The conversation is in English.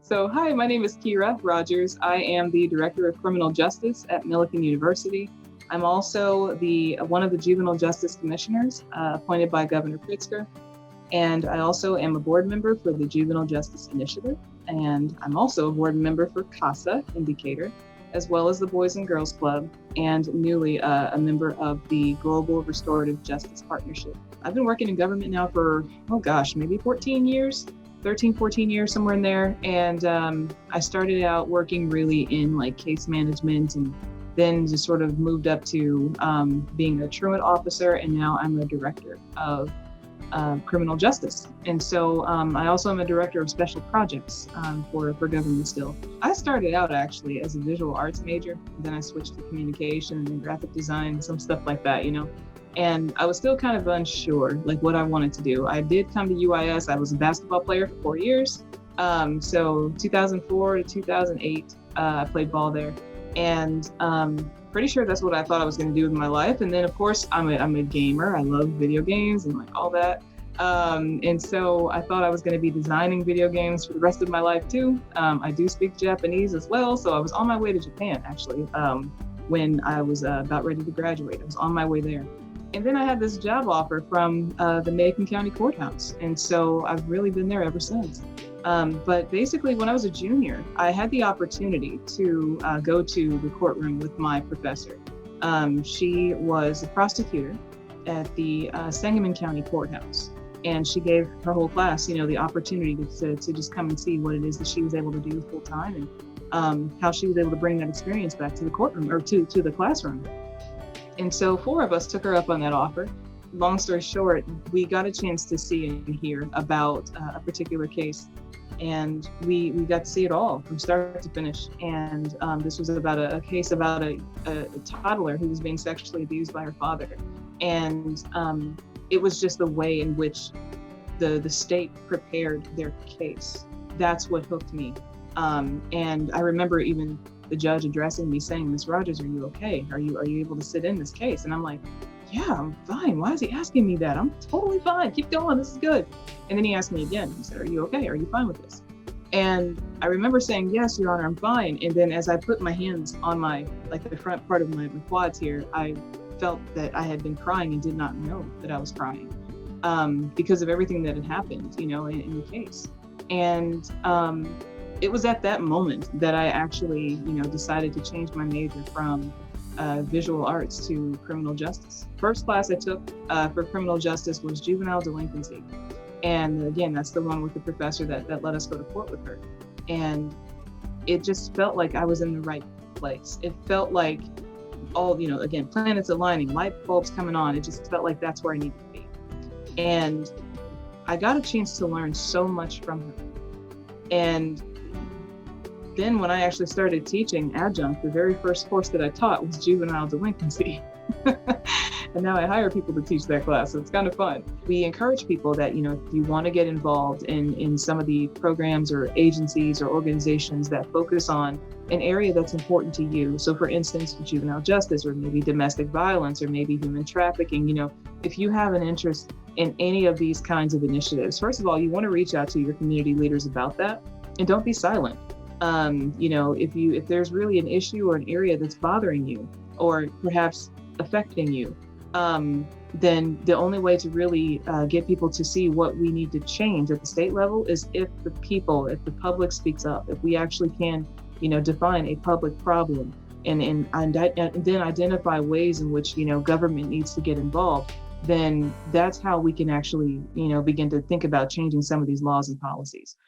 So, hi, my name is Keyria Rodgers. I am the Director of Criminal Justice at Millikan University. I'm also one of the Juvenile Justice Commissioners appointed by Governor Pritzker. And I also am a board member for the Juvenile Justice Initiative. And I'm also a board member for CASA in Decatur, as well as the Boys and Girls Club, and newly a member of the Global Restorative Justice Partnership. I've been working in government now for, maybe 14 years. 13, 14 years, somewhere in there. And I started out working really in like case management, and then just sort of moved up to being a truant officer. And now I'm a director of criminal justice. And so I also am a director of special projects for government still. I started out actually as a visual arts major. Then I switched to communication and graphic design, some stuff like that, And I was still kind of unsure, like what I wanted to do. I did come to UIS. I was a basketball player for 4 years. So 2004 to 2008, I played ball there. And pretty sure that's what I thought I was going to do with my life. And then, of course, I'm a gamer. I love video games and like all that. And so I thought I was going to be designing video games for the rest of my life too. I do speak Japanese as well. So I was on my way to Japan, actually, when I was about ready to graduate. I was on my way there. And then I had this job offer from the Macon County Courthouse. And so I've really been there ever since. But basically, when I was a junior, I had the opportunity to go to the courtroom with my professor. She was a prosecutor at the Sangamon County Courthouse. And she gave her whole class, the opportunity to just come and see what it is that she was able to do full time, and how she was able to bring that experience back to the courtroom or to the classroom. And so 4 of us took her up on that offer. Long story short, we got a chance to see and hear about a particular case. And we got to see it all from start to finish. And this was about a case about a toddler who was being sexually abused by her father. And it was just the way in which the state prepared their case. That's what hooked me. And I remember even the judge addressing me saying, "Ms. Rodgers, are you okay? Are you able to sit in this case?" And I'm like, "Yeah, I'm fine. Why is he asking me that? I'm totally fine. Keep going. This is good." And then he asked me again. He said, "Are you okay? Are you fine with this?" And I remember saying, "Yes, Your Honor, I'm fine." And then as I put my hands on the front part of my quads here, I felt that I had been crying and did not know that I was crying because of everything that had happened, in the case. And it was at that moment that I actually, decided to change my major from visual arts to criminal justice. First class I took for criminal justice was juvenile delinquency. And again, that's the one with the professor that let us go to court with her. And it just felt like I was in the right place. It felt like all, again, planets aligning, light bulbs coming on. It just felt like that's where I needed to be. And I got a chance to learn so much from her. And then when I actually started teaching adjunct, the very first course that I taught was juvenile delinquency. And now I hire people to teach that class, so it's kind of fun. We encourage people that, if you want to get involved in some of the programs or agencies or organizations that focus on an area that's important to you. So for instance, juvenile justice, or maybe domestic violence, or maybe human trafficking, if you have an interest in any of these kinds of initiatives, first of all, you want to reach out to your community leaders about that, and don't be silent. If there's really an issue or an area that's bothering you, or perhaps affecting you, then the only way to really get people to see what we need to change at the state level is if the public speaks up, if we actually can, define a public problem and then identify ways in which, government needs to get involved, then that's how we can actually, begin to think about changing some of these laws and policies.